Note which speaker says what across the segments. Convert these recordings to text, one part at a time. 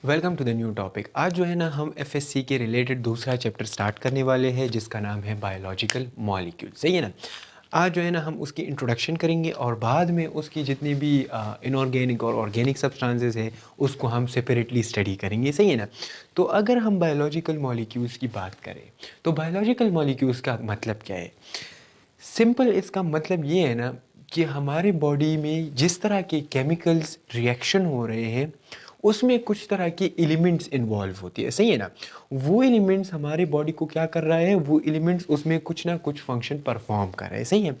Speaker 1: Welcome to the new topic. आज जो है ना हम एफएससी के रिलेटेड दूसरा चैप्टर स्टार्ट करने वाले हैं जिसका नाम है बायोलॉजिकल मॉलिक्यूल। सही है ना। आज जो है ना हम उसकी इंट्रोडक्शन करेंगे और बाद में उसकी जितनी भी इनऑर्गेनिक और ऑर्गेनिक सब्सटेंसेस है उसको हम सेपरेटली स्टडी करेंगे। सही है ना। तो अगर हम बायोलॉजिकल मॉलिक्यूल्स की बात करें तो बायोलॉजिकल मॉलिक्यूल्स का मतलब क्या है। सिंपल इसका मतलब ये है ना कि हमारे बॉडी में जिस तरह के केमिकल्स रिएक्शन हो रहे हैं उसमें कुछ तरह के एलिमेंट्स इन्वॉल्व होती है। सही है ना। वो एलिमेंट्स हमारे बॉडी को क्या कर रहा है, वो एलिमेंट्स उसमें कुछ ना कुछ फंक्शन परफॉर्म कर रहे हैं। सही है।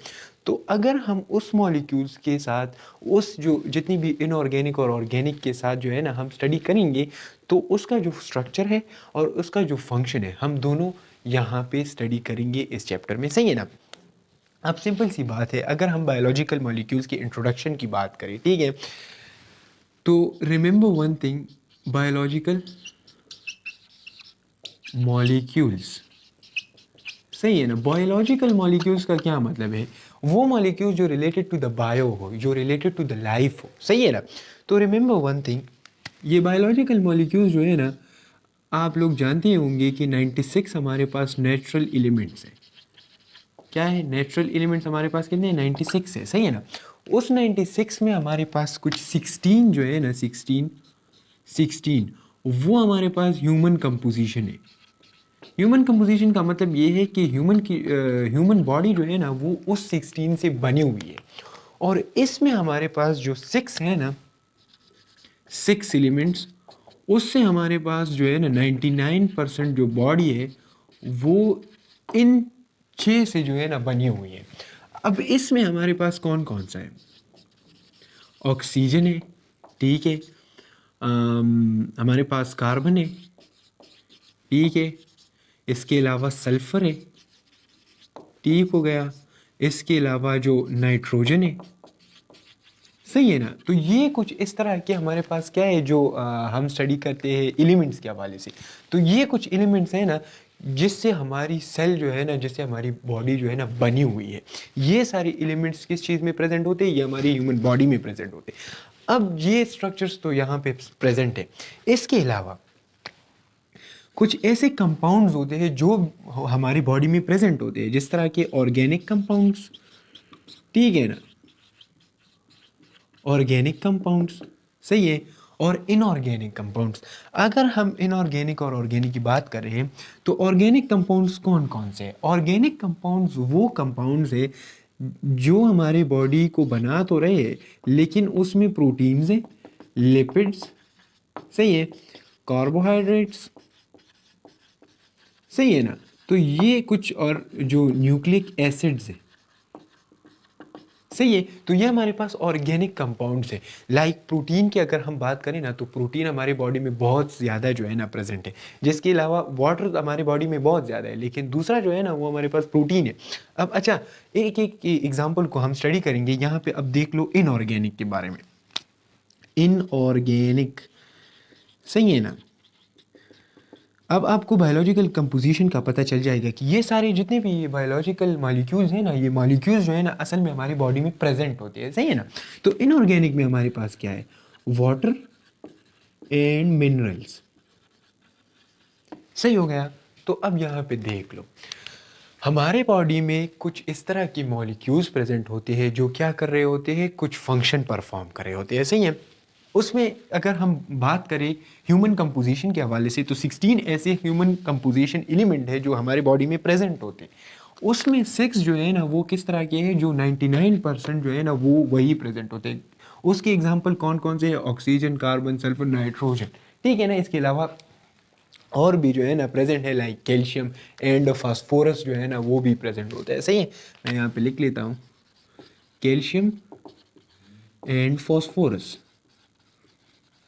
Speaker 1: तो अगर हम उस मॉलिक्यूल्स के साथ उस जो जितनी भी इनऑर्गेनिक और ऑर्गेनिक के साथ जो है ना हम स्टडी करेंगे तो उसका जो स्ट्रक्चर है और उसका जो फंक्शन है हम दोनों यहाँ पे स्टडी करेंगे इस चैप्टर में। सही है ना। अब सिंपल सी बात है, अगर हम बायोलॉजिकल मॉलिक्यूल्स की इंट्रोडक्शन की बात करें, ठीक है, तो remember one thing, biological molecules. सही है ना। बायोलॉजिकल मॉलिक्यूल्स का क्या मतलब है, वो मॉलिक्यूल्स जो रिलेटेड टू द बायो हो, जो रिलेटेड टू द लाइफ हो। सही है ना। तो रिमेंबर वन थिंग, ये बायोलॉजिकल मॉलिक्यूल्स जो है ना, आप लोग जानते होंगे कि 96 हमारे पास नेचुरल एलिमेंट्स हैं। क्या है, नेचुरल एलिमेंट्स हमारे पास कितने हैं, 96 है। सही है ना। उस 96 में हमारे पास कुछ 16 जो है ना, 16 वो हमारे पास ह्यूमन कंपोजिशन है। ह्यूमन कंपोजिशन का मतलब ये है कि ह्यूमन बॉडी जो है ना वो उस 16 से बनी हुई है। और इसमें हमारे पास जो 6 है ना, 6 एलिमेंट्स, उससे हमारे पास जो है ना 99% जो बॉडी है वो इन 6 से जो है ना बनी हुई है। अब इसमें हमारे पास कौन कौन सा है, ऑक्सीजन है, ठीक है, हमारे पास कार्बन है, ठीक है, इसके अलावा सल्फर है, ठीक हो गया, इसके अलावा जो नाइट्रोजन है। सही है ना। तो ये कुछ इस तरह के हमारे पास क्या है जो हम स्टडी करते हैं एलिमेंट्स के हवाले से। तो ये कुछ एलिमेंट्स हैं ना जिससे हमारी सेल जो है ना, जिससे हमारी बॉडी जो है ना बनी हुई है। ये सारे एलिमेंट्स किस चीज़ में प्रेजेंट होते हैं, ये हमारी ह्यूमन बॉडी में प्रेजेंट होते हैं। अब ये स्ट्रक्चर्स तो यहाँ पे प्रेजेंट है। इसके अलावा कुछ ऐसे कंपाउंड्स होते हैं जो हमारी बॉडी में प्रेजेंट होते हैं, जिस तरह के ऑर्गेनिक कंपाउंड्स, ठीक है ना, ऑर्गेनिक कंपाउंड्स। सही है। और इनऑर्गेनिक कंपाउंड्स। अगर हम इनऑर्गेनिक और ऑर्गेनिक की बात कर रहे हैं तो ऑर्गेनिक कंपाउंड्स कौन कौन से हैं। ऑर्गेनिक कंपाउंड्स वो कंपाउंड्स है जो हमारे बॉडी को बना तो रहे हैं लेकिन उसमें प्रोटीन्स हैं, लिपिड्स, सही है, कार्बोहाइड्रेट्स, सही है ना। तो ये कुछ और जो न्यूक्लिक एसिड्स है, सही है। तो ये हमारे पास ऑर्गेनिक कंपाउंड्स है। लाइक प्रोटीन की अगर हम बात करें ना तो प्रोटीन हमारे बॉडी में बहुत ज़्यादा जो है ना प्रेजेंट है। जिसके अलावा वाटर हमारे बॉडी में बहुत ज़्यादा है, लेकिन दूसरा जो है ना वो हमारे पास प्रोटीन है। अब अच्छा, एक एक एग्जाम्पल को हम स्टडी करेंगे यहाँ पे। अब देख लो इनऑर्गेनिक के बारे में। इनऑर्गेनिक, सही है ना। अब आपको बायोलॉजिकल कंपोजिशन का पता चल जाएगा कि ये सारे जितने भी ये बायोलॉजिकल मॉलिक्यूल्स हैं ना, ये मॉलिक्यूल्स जो है ना असल में हमारी बॉडी में प्रेजेंट होते हैं। सही है ना। तो इनऑर्गेनिक में हमारे पास क्या है, वाटर एंड मिनरल्स। सही हो गया। तो अब यहाँ पे देख लो, हमारे बॉडी में कुछ इस तरह की मॉलिक्यूल्स प्रेजेंट होते हैं जो क्या कर रहे होते हैं, कुछ फंक्शन परफॉर्म कर रहे होते हैं। सही है। उसमें अगर हम बात करें ह्यूमन कंपोजिशन के हवाले से तो 16 ऐसे ह्यूमन कंपोजिशन एलिमेंट है जो हमारे बॉडी में प्रेजेंट होते हैं। उसमें 6 जो है ना वो किस तरह के हैं, जो 99% जो है ना वो वही प्रेजेंट होते हैं। उसके एग्जाम्पल कौन कौन से हैं, ऑक्सीजन, कार्बन, सल्फर, नाइट्रोजन, ठीक है ना। इसके अलावा और भी जो है ना प्रेजेंट है, लाइक कैल्शियम एंड फास्फोरस जो है ना वो भी प्रेजेंट होता है। सही है। मैं यहाँ पे लिख लेता हूँ, कैल्शियम एंड फास्फोरस।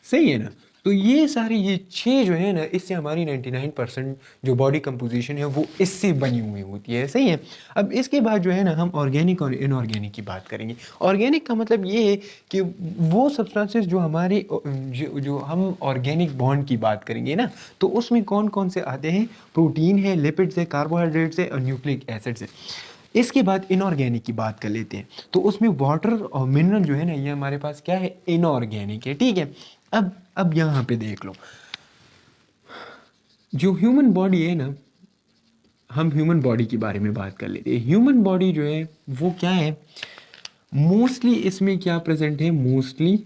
Speaker 1: सही है ना। तो ये सारी ये 6 जो है ना, इससे हमारी 99% जो बॉडी कंपोजिशन है वो इससे बनी हुई होती है। सही है। अब इसके बाद जो है ना हम ऑर्गेनिक और इनऑर्गेनिक की बात करेंगे। ऑर्गेनिक का मतलब ये है कि वो सब्सटेंसेस जो हमारे जो हम ऑर्गेनिक बॉन्ड की बात करेंगे ना, तो उसमें कौन कौन से आते हैं, प्रोटीन है, लिपिड्स है, कार्बोहाइड्रेट्स है और न्यूक्लिक एसिड्स है। इसके बाद इनऑर्गेनिक की बात कर लेते हैं। तो उसमें वाटर और मिनरल जो है ना ये हमारे पास क्या है, इनऑर्गेनिक है, ठीक है। अब यहाँ पे देख लो, जो ह्यूमन बॉडी है ना, हम ह्यूमन बॉडी के बारे में बात कर लेते हैं। ह्यूमन बॉडी जो है वो क्या है, मोस्टली इसमें क्या प्रेजेंट है, मोस्टली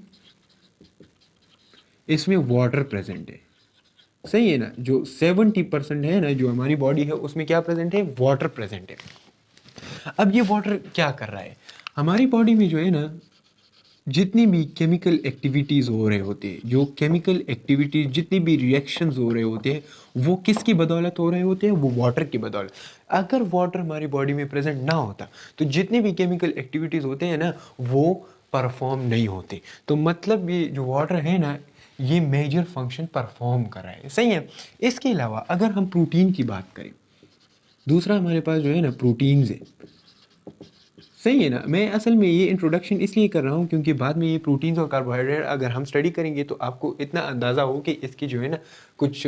Speaker 1: इसमें वाटर प्रेजेंट है। सही है ना, जो 70% है ना जो हमारी बॉडी है उसमें क्या प्रेजेंट है, वाटर प्रेजेंट है। अब ये वाटर क्या कर रहा है हमारी बॉडी में, जो है ना जितनी भी केमिकल एक्टिविटीज़ हो रहे होते हैं, जो केमिकल एक्टिविटीज जितनी भी रिएक्शंस हो रहे होते हैं वो किसकी बदौलत हो रहे होते हैं, वो वाटर की बदौलत। अगर वाटर हमारी बॉडी में प्रेजेंट ना होता तो जितने भी केमिकल एक्टिविटीज़ होते हैं ना वो परफॉर्म नहीं होते। तो मतलब ये जो वाटर है ना ये मेजर फंक्शन परफॉर्म कर रहा है। सही है। इसके अलावा अगर हम प्रोटीन की बात करें, दूसरा हमारे पास जो है ना प्रोटीन्स है। सही है ना, मैं असल में ये इंट्रोडक्शन इसलिए कर रहा हूँ क्योंकि बाद में ये प्रोटीन्स और कार्बोहाइड्रेट अगर हम स्टडी करेंगे तो आपको इतना अंदाज़ा हो कि इसकी जो है ना कुछ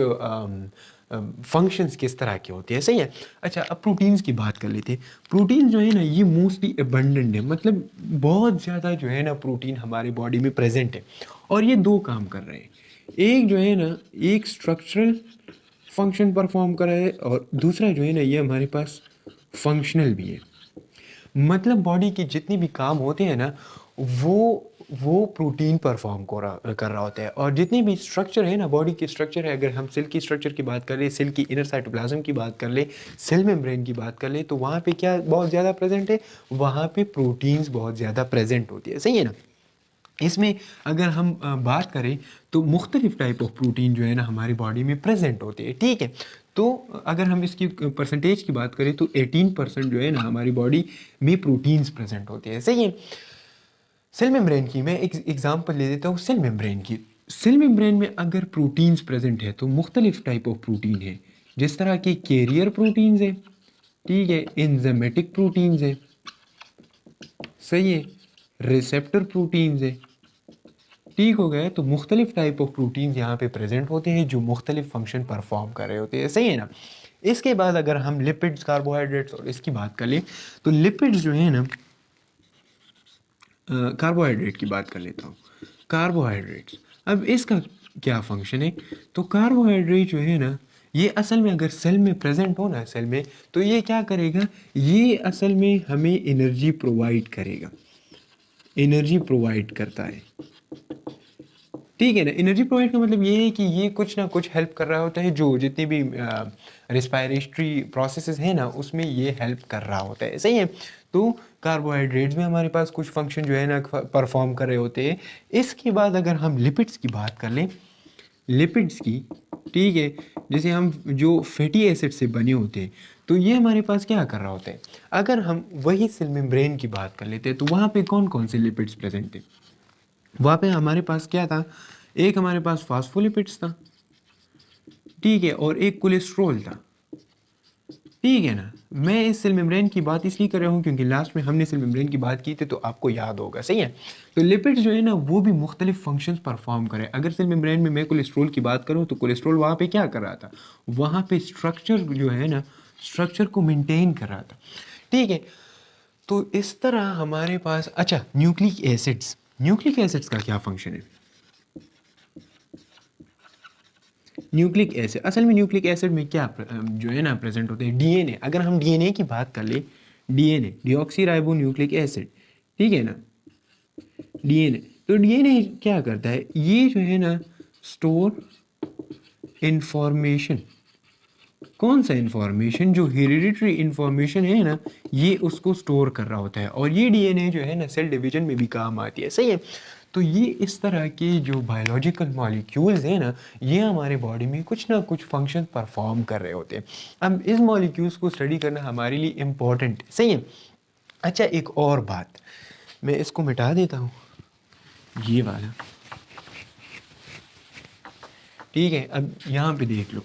Speaker 1: फंक्शंस किस तरह के होते हैं। सही है। अच्छा, अब प्रोटीन्स की बात कर लेते हैं। प्रोटीन जो है ना ये मोस्टली एबंडेंट है, मतलब बहुत ज़्यादा जो है ना प्रोटीन हमारे बॉडी में प्रेजेंट है और ये दो काम कर रहे हैं। एक जो है ना एक स्ट्रक्चरल फंक्शन परफॉर्म कर रहा है और दूसरा जो है ना ये हमारे पास फंक्शनल भी है। मतलब बॉडी के जितनी भी काम होते हैं ना वो प्रोटीन परफॉर्म कर रहा होता है। और जितनी भी स्ट्रक्चर है ना बॉडी की स्ट्रक्चर है, अगर हम सेल की स्ट्रक्चर की बात कर ले, सेल की इनर साइटोप्लाज्म की बात कर ले, सेल मेम्ब्रेन की बात कर ले, तो वहाँ पे क्या बहुत ज़्यादा प्रेजेंट है, वहाँ पे प्रोटीन्स बहुत ज़्यादा प्रेजेंट होती है। सही है ना। इसमें अगर हम बात करें तो मुख्तलिफ टाइप ऑफ प्रोटीन जो है ना हमारी बॉडी में प्रेजेंट होते हैं। ठीक है। तो अगर हम इसकी परसेंटेज की बात करें तो 18% जो है ना हमारी बॉडी में प्रोटीन्स प्रेजेंट होते हैं। सही है। सेल मेम्ब्रेन की मैं एक एग्जांपल ले देता हूँ। सेल मेम्ब्रेन की, सेल मेम्ब्रेन में अगर प्रोटीन्स प्रेजेंट है तो मुख्तलिफ टाइप ऑफ प्रोटीन है, जिस तरह के कैरियर प्रोटीन्स है, ठीक है, इंजाइमेटिक प्रोटीन्स है, सही है, रिसेप्टर प्रोटीन्स है। ठीक हो गया। तो मुख्तलिफ टाइप ऑफ प्रोटीन्स यहाँ पे प्रेजेंट होते हैं जो मुख्तलिफ फंक्शन परफॉर्म कर रहे होते हैं। सही है ना। इसके बाद अगर हम लिपिड्स, कार्बोहाइड्रेट्स और इसकी बात कर लें तो लिपिड्स जो है ना, कार्बोहाइड्रेट की बात कर लेता हूँ। कार्बोहाइड्रेट्स, अब इसका क्या फंक्शन है, तो कार्बोहाइड्रेट जो है ना ये असल में अगर सेल में प्रेजेंट हो ना, सेल में, तो ये क्या करेगा, ये असल में हमें एनर्जी प्रोवाइड करेगा, एनर्जी प्रोवाइड करता है। ठीक है ना। एनर्जी प्रोवाइड का मतलब ये है कि ये कुछ ना कुछ हेल्प कर रहा होता है, जो जितनी भी रिस्पायरेटरी प्रोसेसेस हैं ना उसमें ये हेल्प कर रहा होता है। सही है। तो कार्बोहाइड्रेट्स में हमारे पास कुछ फंक्शन जो है ना परफॉर्म कर रहे होते हैं। इसके बाद अगर हम लिपिड्स की बात कर लें, लिपिड्स की, ठीक है, जैसे हम जो फैटी एसिड से बने होते हैं, तो ये हमारे पास क्या कर रहा होता है। अगर हम वही सेल मेम्ब्रेन की बात कर लेते हैं तो वहाँ पे कौन कौन से लिपिड्स प्रेजेंट थे, वहाँ पे हमारे पास क्या था, एक हमारे पास फास्फोलिपिड्स था, ठीक है, और एक कोलेस्ट्रॉल था। ठीक है ना। मैं इस सेल मेम्ब्रेन की बात इसलिए कर रहा हूँ क्योंकि लास्ट में हमने सेल मेम्ब्रेन की बात की थी तो आपको याद होगा। सही है। तो लिपिड्स जो है ना वो भी मुख्तलिफ फंक्शंस परफॉर्म करें। अगर सेल मेम्ब्रेन में मैं कोलेस्ट्रॉल की बात करूँ तो कोलेस्ट्रॉल वहाँ पे क्या कर रहा था, वहाँ पे स्ट्रक्चर जो है ना, स्ट्रक्चर को मेंटेन कर रहा था। ठीक है। तो इस तरह हमारे पास, अच्छा, न्यूक्लिक एसिड्स, न्यूक्लिक एसिड्स का क्या फंक्शन है। न्यूक्लिक एसिड, असल में न्यूक्लिक एसिड में क्या जो है ना प्रेजेंट होते हैं, डीएनए। अगर हम डीएनए की बात कर ले, DNA deoxy ribo nucleic acid, ठीक है ना, डीएनए। तो डीएनए क्या करता है, ये जो है ना स्टोर इंफॉर्मेशन, कौन सा इंफॉर्मेशन, जो हेरिडिटरी इंफॉर्मेशन है ना ये उसको स्टोर कर रहा होता है और ये डीएनए जो है ना सेल डिवीजन में भी काम आती है। सही है। तो ये इस तरह के जो बायोलॉजिकल मॉलिक्यूल्स हैं ना ये हमारे बॉडी में कुछ ना कुछ फंक्शन परफॉर्म कर रहे होते हैं। अब इस मॉलिक्यूल्स को स्टडी करना हमारे लिए इम्पोर्टेंट है। सही है। अच्छा, एक और बात, मैं इसको मिटा देता हूँ, ये वाला, ठीक है। अब यहाँ पे देख लो,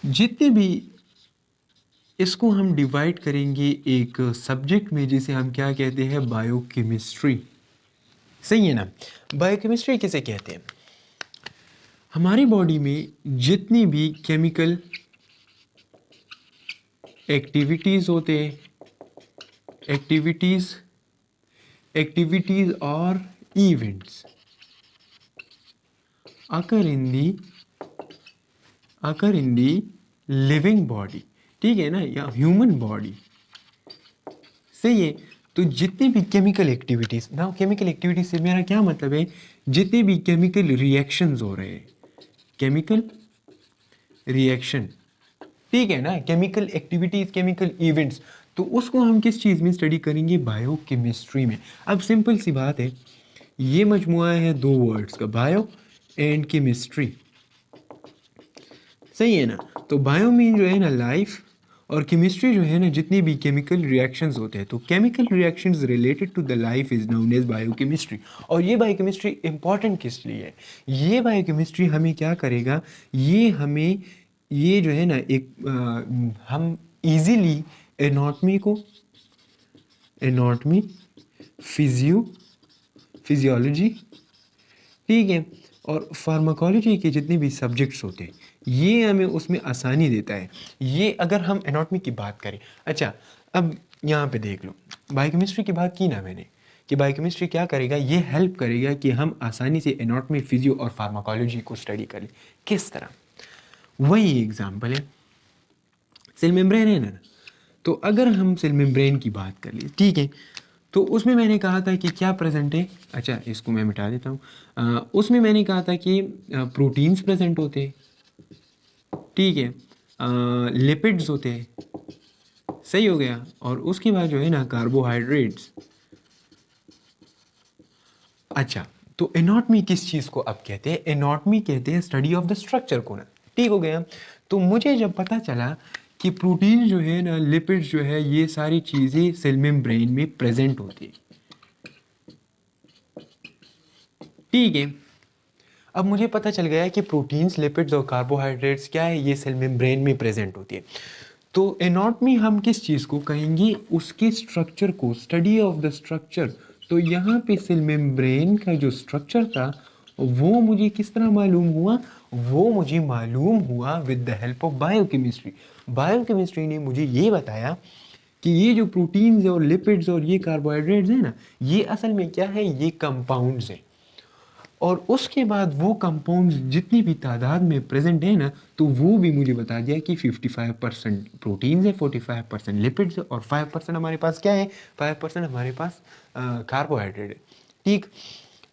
Speaker 1: जितने भी, इसको हम डिवाइड करेंगे एक सब्जेक्ट में जिसे हम क्या कहते हैं, बायोकेमिस्ट्री। सही है ना। बायोकेमिस्ट्री किसे कहते हैं, हमारी बॉडी में जितनी भी केमिकल एक्टिविटीज़ होते हैं, एक्टिविटीज़ और इवेंट्स, अकर इन दी लिविंग बॉडी, ठीक है ना, या ह्यूमन बॉडी, सही है। तो जितने भी केमिकल एक्टिविटीज ना, केमिकल एक्टिविटीज से मेरा क्या मतलब है, जितने भी केमिकल रिएक्शंस हो रहे हैं, केमिकल रिएक्शन, ठीक है ना, केमिकल एक्टिविटीज, केमिकल इवेंट्स, तो उसको हम किस चीज़ में स्टडी करेंगे, बायोकेमिस्ट्री में। अब सिंपल सी बात है, ये मजमुआ है दो वर्ड्स का, बायो एंड केमिस्ट्री, सही है ना। तो बायो मीन जो है ना लाइफ, और केमिस्ट्री जो है ना जितनी भी केमिकल रिएक्शंस होते हैं, तो chemical reactions related to the life is known as biochemistry. और ये बायोकेमिस्ट्री इंपॉर्टेंट किस लिए है, ये बायोकेमिस्ट्री हमें क्या करेगा, ये हमें, ये जो है ना एक हम इजीली एनाटॉमी फिजियोलॉजी, ठीक है, और फार्माकोलॉजी के जितने भी सब्जेक्ट्स होते हैं, ये हमें उसमें आसानी देता है। ये अगर हम एनाटॉमी की बात करें, अच्छा अब यहाँ पे देख लो, बायोकेमिस्ट्री की बात की ना मैंने, कि बायोकेमिस्ट्री क्या करेगा, ये हेल्प करेगा कि हम आसानी से एनाटॉमी, फिजियो और फार्माकोलॉजी को स्टडी कर लें। किस तरह, वही एग्जाम्पल है, सेल मेम्ब्रेन है ना, तो अगर हम सेल मेम्ब्रेन की बात कर ले, ठीक है, तो उसमें मैंने कहा था कि क्या प्रेजेंट है, अच्छा इसको मैं मिटा देता हूँ, उसमें मैंने कहा था कि प्रोटीन्स प्रेजेंट होते हैं, ठीक है, लिपिड्स होते हैं, सही हो गया, और उसके बाद जो है ना कार्बोहाइड्रेट्स। अच्छा, तो एनाटॉमी किस चीज़ को अब कहते हैं, एनाटॉमी कहते हैं स्टडी ऑफ द स्ट्रक्चर को ना, ठीक हो गया। तो मुझे जब पता चला कि प्रोटीन जो है ना, लिपिड्स जो है, ये सारी चीज़ें सेल मेम्ब्रेन में प्रेजेंट होती है, ठीक है। अब मुझे पता चल गया कि प्रोटीन्स, लिपिड्स और कार्बोहाइड्रेट्स क्या है, ये सेल मेम्ब्रेन में प्रेजेंट होती है। तो एनाटॉमी हम किस चीज़ को कहेंगे, उसके स्ट्रक्चर को, स्टडी ऑफ द स्ट्रक्चर। तो यहाँ पे सेल मेम्ब्रेन का जो स्ट्रक्चर था, वो मुझे किस तरह मालूम हुआ, वो मुझे मालूम हुआ with the help of biochemistry. Biochemistry ने मुझे ये बताया कि ये जो प्रोटीन्स और लिपिड्स और ये कार्बोहाइड्रेट्स हैं ना, ये असल में क्या है, ये कंपाउंड्स हैं। और उसके बाद वो कंपाउंड्स जितनी भी तादाद में प्रेजेंट है ना, तो वो भी मुझे बता दिया कि 55% प्रोटीन्स है, 45% लिपिड्स है, और 5% हमारे पास क्या है, 5% हमारे पास कार्बोहाइड्रेट है, ठीक।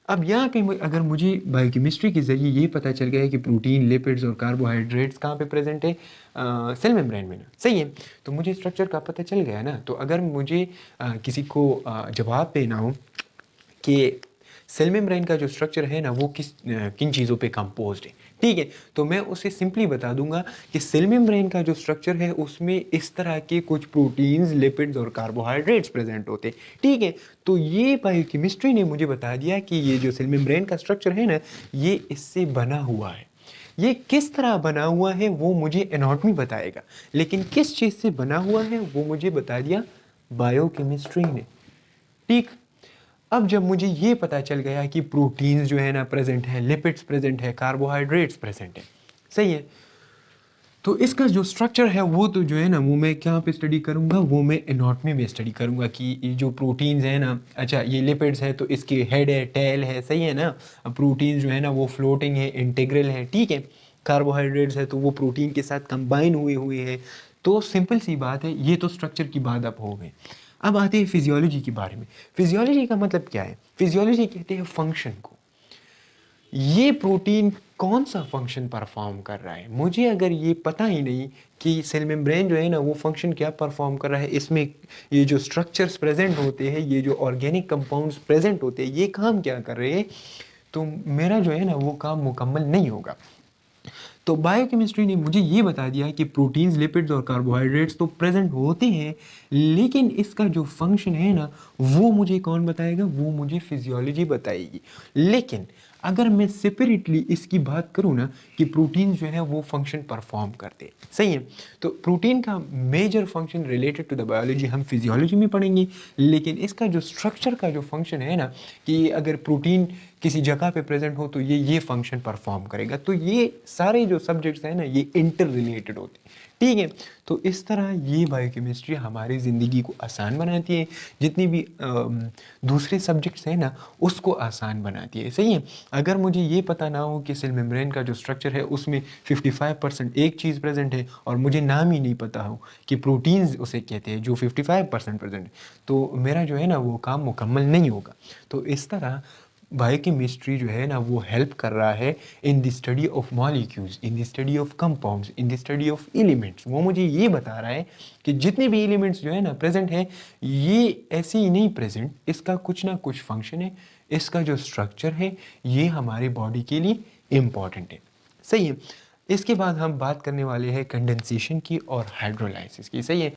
Speaker 1: अब यहाँ पे अगर मुझे बायोकेमिस्ट्री के ज़रिए ये पता चल गया है कि प्रोटीन, लिपिड्स और कार्बोहाइड्रेट्स कहाँ पे प्रेजेंट है, सेल मेम्ब्रेन में ना, सही है, तो मुझे स्ट्रक्चर का पता चल गया ना। तो अगर मुझे किसी को जवाब देना हो कि सेल मेम्ब्रेन का जो स्ट्रक्चर है ना, वो किन चीज़ों पे कंपोज्ड है, ठीक है, तो मैं उसे सिंपली बता दूंगा कि सेल मेम्ब्रेन का जो स्ट्रक्चर है, उसमें इस तरह के कुछ प्रोटीन्स, लिपिड्स और कार्बोहाइड्रेट्स प्रेजेंट होते हैं, ठीक है। तो ये बायोकेमिस्ट्री ने मुझे बता दिया कि ये जो सेल मेम्ब्रेन का स्ट्रक्चर है ना, ये इससे बना हुआ है। ये किस तरह बना हुआ है वो मुझे एनाटॉमी बताएगा, लेकिन किस चीज़ से बना हुआ है वो मुझे बता दिया बायोकेमिस्ट्री ने, ठीक। अब जब मुझे ये पता चल गया कि प्रोटीन्स जो है ना प्रेजेंट है, लिपिड्स प्रेजेंट है, कार्बोहाइड्रेट्स प्रेजेंट है, सही है, तो इसका जो स्ट्रक्चर है वो तो जो है ना, वो मैं कहाँ पे स्टडी करूँगा, वो मैं एनाटॉमी में स्टडी करूँगा कि ये जो प्रोटीन्स है ना, अच्छा ये लिपिड्स है तो इसके हेड है, टेल है, सही है ना, प्रोटीन्स जो है ना वो फ्लोटिंग है, इंटीग्रल है, ठीक है, कार्बोहाइड्रेट्स है तो वो प्रोटीन के साथ कंबाइन हुए हुए हैं। तो सिंपल सी बात है, ये तो स्ट्रक्चर की बात अब हो गई। अब आते हैं फिजियोलॉजी के बारे में। फिजियोलॉजी का मतलब क्या है, फिजियोलॉजी कहते हैं फंक्शन को, ये प्रोटीन कौन सा फंक्शन परफॉर्म कर रहा है। मुझे अगर ये पता ही नहीं कि सेल मेम्ब्रेन जो है ना वो फंक्शन क्या परफॉर्म कर रहा है, इसमें ये जो स्ट्रक्चर्स प्रेजेंट होते हैं, ये जो ऑर्गेनिक कंपाउंड्स प्रेजेंट होते हैं, ये काम क्या कर रहे हैं, तो मेरा जो है ना वो काम मुकम्मल नहीं होगा। तो बायोकेमिस्ट्री ने मुझे ये बता दिया कि प्रोटीन्स, लिपिड्स और कार्बोहाइड्रेट्स तो प्रेजेंट होते हैं, लेकिन इसका जो फंक्शन है ना वो मुझे कौन बताएगा, वो मुझे फिजियोलॉजी बताएगी। लेकिन अगर मैं सेपरेटली इसकी बात करूँ ना कि प्रोटीन जो है वो फंक्शन परफॉर्म करते हैं, सही है, तो प्रोटीन का major function related to the biology हम फिजियोलॉजी में पढ़ेंगे, लेकिन इसका जो स्ट्रक्चर का जो फंक्शन है ना, कि अगर प्रोटीन किसी जगह पे प्रेजेंट हो तो ये फंक्शन परफॉर्म करेगा। तो ये सारे जो सब्जेक्ट्स हैं ना ये इंटर रिलेटेड होते हैं, ठीक है। तो इस तरह ये बायोकेमिस्ट्री हमारी ज़िंदगी को आसान बनाती है, जितनी भी दूसरे सब्जेक्ट्स हैं ना उसको आसान बनाती है, सही है। अगर मुझे ये पता ना हो कि सेल मेम्ब्रेन का जो स्ट्रक्चर है उसमें 55% एक चीज़ प्रेजेंट है और मुझे नाम ही नहीं पता हो कि प्रोटीन्स उसे कहते हैं जो 55% प्रेजेंट है, तो मेरा जो है ना वो काम मुकम्मल नहीं होगा। तो इस तरह बायोकेमिस्ट्री जो है ना वो हेल्प कर रहा है in the study of molecules, in the study of compounds, in the study of elements. वो मुझे ये बता रहा है कि जितने भी एलिमेंट्स जो है ना प्रेजेंट है, ये ऐसे ही नहीं प्रेजेंट, इसका कुछ ना कुछ फंक्शन है, इसका जो स्ट्रक्चर है ये हमारी बॉडी के लिए इम्पॉर्टेंट है, सही है। इसके बाद हम बात करने वाले हैं कंडेंसेशन की और हाइड्रोलाइसिस की, सही है।